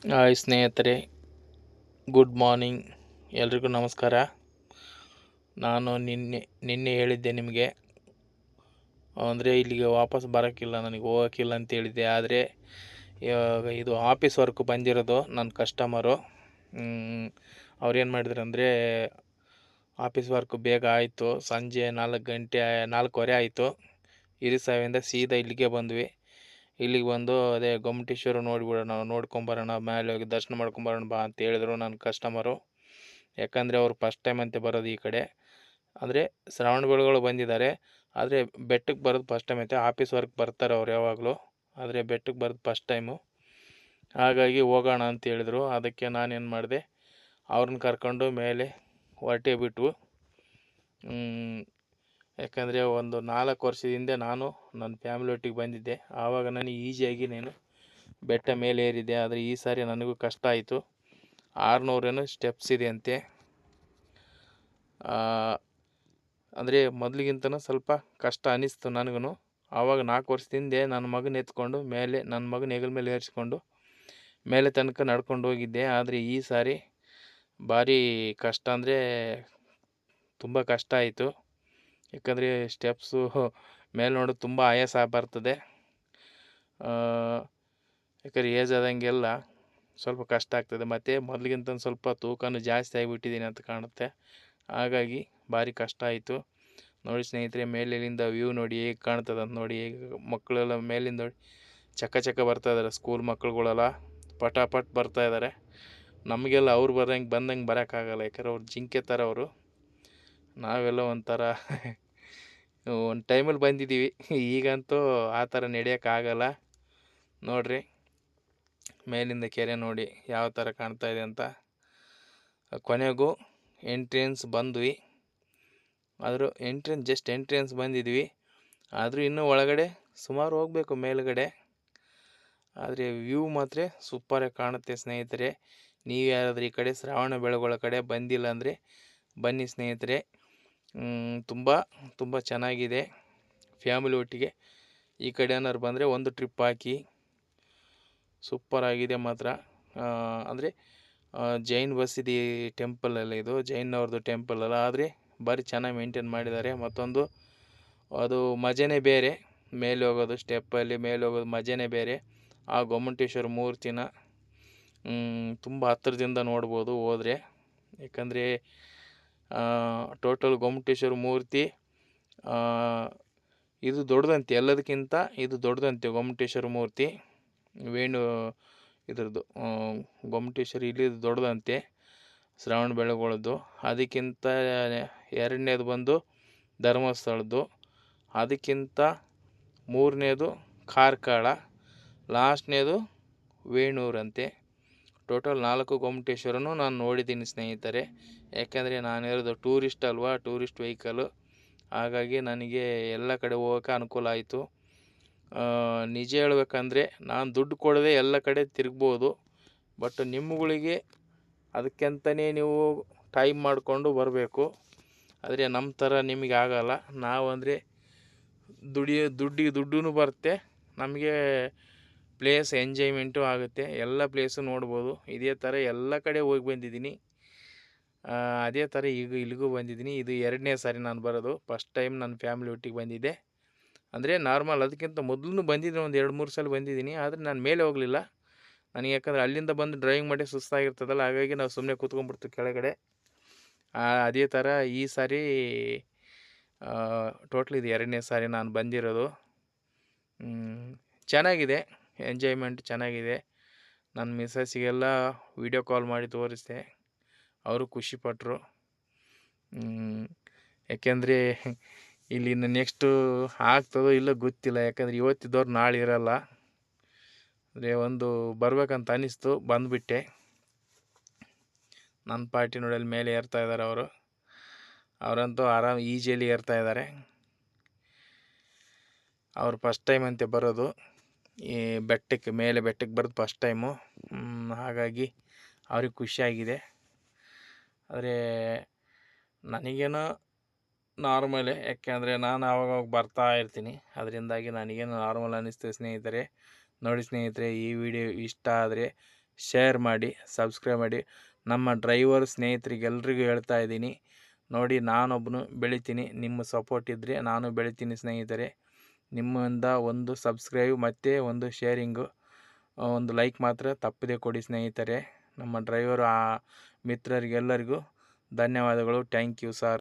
Hi ಸ್ನೇಹಿತರೆ, good morning. ಎಲ್ರಿಗೂ ನಮಸ್ಕಾರ. ನಾನು ನಿನ್ನೆ ಹೇಳಿದ್ದೆ ನಿಮಗೆ, ಅಂದರೆ ಇಲ್ಲಿಗೆ ವಾಪಸ್ ಬರೋಕ್ಕಿಲ್ಲ, ನನಗೆ ಹೋಗೋಕ್ಕಿಲ್ಲ ಅಂತ ಹೇಳಿದ್ದೆ. ಆದರೆ ಇವಾಗ ಇದು ಆಫೀಸ್ ವರ್ಕ್ ಬಂದಿರೋದು ನನ್ನ ಕಸ್ಟಮರು. ಅವ್ರೇನು ಮಾಡಿದ್ರು ಅಂದರೆ, ಆಫೀಸ್ ವರ್ಕ್ ಬೇಗ ಆಯಿತು, ಸಂಜೆ 4:30 ಆಯಿತು. ಹಿರಿಸಾವಿಂದ ಸೀದಾ ಇಲ್ಲಿಗೆ ಬಂದ್ವಿ. ಇಲ್ಲಿಗೆ ಬಂದು ಅದೇ ಗೊಮ್ಮಟೇಶ್ವರ ನೋಡಿಬಿಡೋಣ, ನೋಡ್ಕೊಂಬರೋಣ, ಮೇಲೆ ಹೋಗಿ ದರ್ಶನ ಮಾಡ್ಕೊಂಬರೋಣ ಬಾ ಅಂತ ಹೇಳಿದ್ರು ನನ್ನ ಕಸ್ಟಮರು. ಯಾಕಂದರೆ ಅವರು ಫಸ್ಟ್ ಟೈಮ್ ಅಂತ ಬರೋದು ಈ ಕಡೆ. ಅಂದರೆ ಶ್ರವಣ ಬೆಳಗೊಳ ಬಂದಿದ್ದಾರೆ, ಆದರೆ ಬೆಟ್ಟಕ್ಕೆ ಬರೋದು ಫಸ್ಟ್ ಟೈಮ್ ಐತೆ. ಆಫೀಸ್ ವರ್ಕ್ ಬರ್ತಾರೆ ಅವ್ರು ಯಾವಾಗಲೂ, ಆದರೆ ಬೆಟ್ಟಕ್ಕೆ ಬರೋದು ಫಸ್ಟ್ ಟೈಮು. ಹಾಗಾಗಿ ಹೋಗೋಣ ಅಂತ ಹೇಳಿದ್ರು. ಅದಕ್ಕೆ ನಾನೇನು ಮಾಡಿದೆ, ಅವ್ರನ್ನ ಕರ್ಕೊಂಡು ಮೇಲೆ ಹೊರಟೇ ಬಿಟ್ವು. ಯಾಕಂದರೆ ಒಂದು 4 ವರ್ಷದ ಹಿಂದೆ ನಾನು ನನ್ನ ಫ್ಯಾಮಿಲಿ ಒಟ್ಟಿಗೆ ಬಂದಿದ್ದೆ. ಆವಾಗ ನನಗೆ ಈಸಿಯಾಗಿ ನಾನು ಬೆಟ್ಟ ಮೇಲೆ ಏರಿದ್ದೆ. ಆದರೆ ಈ ಸಾರಿ ನನಗೂ ಕಷ್ಟ ಆಯಿತು. 600 ಸ್ಟೆಪ್ಸ್ ಇದೆ ಅಂತೆ. ಅಂದರೆ ಮೊದಲಿಗಿಂತನೂ ಸ್ವಲ್ಪ ಕಷ್ಟ ಅನ್ನಿಸ್ತು ನನಗೂ. ಆವಾಗ 4 ವರ್ಷದ ಹಿಂದೆ ನನ್ನ ಮಗನ ಎತ್ಕೊಂಡು ಮೇಲೆ, ನನ್ನ ಮಗನ ಹೆಗಲ ಮೇಲೆ ಏರಿಸ್ಕೊಂಡು ಮೇಲೆ ತನಕ ನಡ್ಕೊಂಡು ಹೋಗಿದ್ದೆ. ಆದರೆ ಈ ಸಾರಿ ಭಾರಿ ಕಷ್ಟ, ಅಂದರೆ ತುಂಬ ಕಷ್ಟ ಆಯಿತು. ಯಾಕಂದರೆ ಸ್ಟೆಪ್ಸು ಮೇಲೆ ನೋಡೋದು ತುಂಬ ಆಯಾಸ ಬರ್ತದೆ. ಯಾಕಂದರೆ ಏಜ್ ಆದಂಗೆಲ್ಲ ಸ್ವಲ್ಪ ಕಷ್ಟ ಆಗ್ತದೆ. ಮತ್ತು ಮೊದಲಿಗಿಂತ ಸ್ವಲ್ಪ ತೂಕನೂ ಜಾಸ್ತಿ ಆಗಿಬಿಟ್ಟಿದ್ದೀನಿ ಅಂತ ಕಾಣುತ್ತೆ. ಹಾಗಾಗಿ ಭಾರಿ ಕಷ್ಟ ಆಯಿತು. ನೋಡಿ ಸ್ನೇಹಿತರೆ, ಮೇಲಿಂದ ವ್ಯೂ ನೋಡಿ ಹೇಗೆ ಕಾಣ್ತದೆ ಅಂತ ನೋಡಿ. ಹೇಗೆ ಮಕ್ಕಳೆಲ್ಲ ಮೇಲಿಂದ ನೋಡಿ ಚಕ್ಕ ಚಕ್ಕ ಬರ್ತಾಯಿದ್ದಾರೆ. ಸ್ಕೂಲ್ ಮಕ್ಕಳುಗಳೆಲ್ಲ ಪಟಾಪಟ್ ಬರ್ತಾಯಿದ್ದಾರೆ. ನಮಗೆಲ್ಲ ಅವ್ರು ಬಂದಂಗೆ ಬರೋಕ್ಕಾಗಲ್ಲ. ಯಾಕಂದ್ರೆ ಅವ್ರು ಜಿಂಕೆ ಥರ ಅವರು, ನಾವೆಲ್ಲ ಒಂಥರ ಒಂದು ಟೈಮಲ್ಲಿ ಬಂದಿದ್ದೀವಿ. ಈಗಂತೂ ಆ ಥರ ನಡೆಯೋಕ್ಕಾಗಲ್ಲ. ನೋಡಿರಿ ಮೇಲಿಂದ ಕೆರೆ ನೋಡಿ ಯಾವ ಥರ ಕಾಣ್ತಾಯಿದೆ ಅಂತ. ಕೊನೆಗೂ ಎಂಟ್ರೆನ್ಸ್ ಬಂದ್ವಿ. ಆದರೂ ಜಸ್ಟ್ ಎಂಟ್ರೆನ್ಸ್ ಬಂದಿದ್ವಿ. ಆದರೂ ಇನ್ನೂ ಒಳಗಡೆ ಸುಮಾರು ಹೋಗಬೇಕು ಮೇಲುಗಡೆ. ಆದರೆ ವ್ಯೂ ಮಾತ್ರ ಸೂಪರಾಗಿ ಕಾಣುತ್ತೆ ಸ್ನೇಹಿತರೆ. ನೀವು ಯಾರಾದರೂ ಈ ಕಡೆ ಶ್ರವಣ ಬೆಳಗೊಳ ಕಡೆ ಬಂದಿಲ್ಲ ಅಂದರೆ ಬನ್ನಿ ಸ್ನೇಹಿತರೆ. ತುಂಬ ಚೆನ್ನಾಗಿದೆ. ಫ್ಯಾಮಿಲಿ ಒಟ್ಟಿಗೆ ಈ ಕಡೆ ಏನಾದ್ರು ಬಂದರೆ ಒಂದು ಟ್ರಿಪ್ ಹಾಕಿ. ಸೂಪರಾಗಿದೆ ಮಾತ್ರ. ಅಂದರೆ ಜೈನ್ ಬಸದಿ ಟೆಂಪಲ್ ಅಲ್ಲ ಇದು, ಜೈನವ್ರದ್ದು ಟೆಂಪಲ್ ಅಲ್ಲ, ಆದರೆ ಭಾರಿ ಚೆನ್ನಾಗಿ ಮೇಂಟೈನ್ ಮಾಡಿದ್ದಾರೆ. ಮತ್ತೊಂದು ಅದು ಮಜನೇ ಬೇರೆ, ಮೇಲೆ ಹೋಗೋದು ಸ್ಟೆಪ್ಪಲ್ಲಿ ಮೇಲೆ ಹೋಗೋದು ಮಜನೇ ಬೇರೆ. ಆ ಗೊಮ್ಮಟೇಶ್ವರ ಮೂರ್ತಿನ ತುಂಬ ಹತ್ತಿರದಿಂದ ನೋಡ್ಬೋದು ಹೋದರೆ. ಯಾಕಂದರೆ ಟೋಟಲ್ ಗೊಮ್ಮಟೇಶ್ವರ ಮೂರ್ತಿ ಇದು ದೊಡ್ಡದಂತೆ, ಎಲ್ಲದಕ್ಕಿಂತ ಇದು ದೊಡ್ಡದಂತೆ ಗೊಮ್ಮಟೇಶ್ವರ ಮೂರ್ತಿ. ಇದ್ರದ್ದು ಗೊಮ್ಮಟೇಶ್ವರ ಇಲ್ಲಿ ದೊಡ್ಡದಂತೆ ಶ್ರವಣ ಬೆಳಗೊಳದ್ದು. ಅದಕ್ಕಿಂತ ಎರಡನೇದು ಬಂದು ಧರ್ಮಸ್ಥಳದ್ದು, ಅದಕ್ಕಿಂತ ಮೂರನೇದು ಕಾರ್ಕಳ, ಲಾಸ್ಟ್ನೇದು ವೇಣೂರಂತೆ. ಟೋಟಲ್ 4 ಗೊಮ್ಮಟೇಶ್ವರನೂ ನಾನು ನೋಡಿದ್ದೀನಿ ಸ್ನೇಹಿತರೆ. ಯಾಕೆಂದರೆ ನಾನಿರೋದು ಟೂರಿಸ್ಟ್ ಅಲ್ವಾ, ಟೂರಿಸ್ಟ್ ವೆಹಿಕಲ್ಲು. ಹಾಗಾಗಿ ನನಗೆ ಎಲ್ಲ ಕಡೆ ಹೋಗೋಕೆ ಅನುಕೂಲ ಆಯಿತು. ನಿಜ ಹೇಳ್ಬೇಕಂದ್ರೆ ನಾನು ದುಡ್ಡು ಕೊಡದೆ ಎಲ್ಲ ಕಡೆ ತಿರುಗ್ಬೋದು. ಬಟ್ ನಿಮ್ಮಗಳಿಗೆ ಅದಕ್ಕಂತಲೇ ನೀವು ಟೈಮ್ ಮಾಡಿಕೊಂಡು ಬರಬೇಕು. ಆದರೆ ನಮ್ಮ ಥರ ನಿಮಗೆ ಆಗಲ್ಲ. ನಾವು ಅಂದರೆ ದುಡ್ಡು ಬರುತ್ತೆ, ನಮಗೆ ಪ್ಲೇಸ್ ಎಂಜಾಯ್ಮೆಂಟು ಆಗುತ್ತೆ, ಎಲ್ಲ ಪ್ಲೇಸು ನೋಡ್ಬೋದು. ಇದೇ ಥರ ಎಲ್ಲ ಕಡೆ ಹೋಗಿ ಬಂದಿದ್ದೀನಿ. ಅದೇ ಥರ ಈಗ ಇಲ್ಲಿಗೂ ಬಂದಿದ್ದೀನಿ. ಇದು 2ನೇ ಸಾರಿ ನಾನು ಬರೋದು. ಫಸ್ಟ್ ಟೈಮ್ ನನ್ನ ಫ್ಯಾಮಿಲಿ ಒಟ್ಟಿಗೆ ಬಂದಿದ್ದೆ. ಅಂದರೆ ನಾರ್ಮಲ್ ಅದಕ್ಕಿಂತ ಮೊದಲು ಬಂದಿದ್ದೀನಿ, ಒಂದು 2-3 ಸಲ ಬಂದಿದ್ದೀನಿ. ಆದರೆ ನಾನು ಮೇಲೆ ಹೋಗಲಿಲ್ಲ. ನನಗೆ ಯಾಕಂದರೆ ಅಲ್ಲಿಂದ ಬಂದು ಡ್ರೈವಿಂಗ್ ಮಾಡಿ ಸುಸ್ತಾಗಿರ್ತದಲ್ಲ, ಹಾಗಾಗಿ ನಾವು ಸುಮ್ಮನೆ ಕೂತ್ಕೊಂಡ್ಬಿಡ್ತೀವಿ ಕೆಳಗಡೆ. ಅದೇ ಥರ ಈ ಸಾರಿ ಟೋಟ್ಲ್ ಇದು 2ನೇ ಸಾರಿ ನಾನು ಬಂದಿರೋದು. ಚೆನ್ನಾಗಿದೆ, ಎಂಜಾಯ್ಮೆಂಟ್ ಚೆನ್ನಾಗಿದೆ. ನನ್ನ ಮಿಸ್ಸಸ್ಸಿಗೆಲ್ಲ ವೀಡಿಯೋ ಕಾಲ್ ಮಾಡಿ ತೋರಿಸಿದೆ, ಅವರು ಖುಷಿಪಟ್ಟರು. ಯಾಕೆಂದರೆ ಇಲ್ಲಿ ನೆಕ್ಸ್ಟು ಆಗ್ತದೋ ಇಲ್ಲೋ ಗೊತ್ತಿಲ್ಲ. ಯಾಕಂದರೆ ಇವತ್ತಿದ್ದವ್ರು ನಾಳೆ ಇರಲ್ಲ. ಅಂದರೆ ಒಂದು ಬರ್ಬೇಕಂತ ಅನ್ನಿಸ್ತು, ಬಂದುಬಿಟ್ಟೆ. ನನ್ನ ಪಾರ್ಟಿ ನೋಡಿ ಅಲ್ಲಿ ಮೇಲೆ ಏರ್ತಾ ಇದ್ದಾರೆ ಅವರು. ಅವರಂತೂ ಆರಾಮ್ ಈಜಿಯಲ್ಲಿ ಏರ್ತಾ ಇದ್ದಾರೆ. ಅವ್ರು ಫಸ್ಟ್ ಟೈಮ್ ಅಂತೆ ಬರೋದು ಈ ಬೆಟ್ಟಕ್ಕೆ ಬರೋದು ಫಸ್ಟ್ ಟೈಮು. ಹಾಗಾಗಿ ಅವ್ರಿಗೆ ಖುಷಿಯಾಗಿದೆ. ಆದರೆ ನನಗೇನೋ ನಾರ್ಮಲೇ, ಯಾಕೆಂದರೆ ನಾನು ಆವಾಗವಾಗ ಬರ್ತಾ ಇರ್ತೀನಿ. ಅದರಿಂದಾಗಿ ನನಗೇನು ನಾರ್ಮಲ್ ಅನ್ನಿಸ್ತು ಸ್ನೇಹಿತರೆ. ನೋಡಿ ಸ್ನೇಹಿತರೆ, ಈ ವಿಡಿಯೋ ಇಷ್ಟ ಆದರೆ ಶೇರ್ ಮಾಡಿ, ಸಬ್ಸ್ಕ್ರೈಬ್ ಮಾಡಿ. ನಮ್ಮ ಡ್ರೈವರ್ ಸ್ನೇಹಿತರಿಗೆಲ್ರಿಗೂ ಹೇಳ್ತಾ ಇದ್ದೀನಿ, ನೋಡಿ ನಾನೊಬ್ಬನು ಬೆಳಿತೀನಿ, ನಿಮ್ಮ ಸಪೋರ್ಟ್ ಇದ್ದರೆ ನಾನು ಬೆಳಿತೀನಿ ಸ್ನೇಹಿತರೆ. ನಿಮ್ಮಿಂದ ಒಂದು ಸಬ್ಸ್ಕ್ರೈಬ್ ಮತ್ತು ಒಂದು ಶೇರಿಂಗು, ಒಂದು ಲೈಕ್ ಮಾತ್ರ ತಪ್ಪದೆ ಕೊಡಿ ಸ್ನೇಹಿತರೆ. ನಮ್ಮ ಡ್ರೈವರ್ ಮಿತ್ರರಿಗೆಲ್ಲರಿಗೂ ಧನ್ಯವಾದಗಳು. Thank you sir.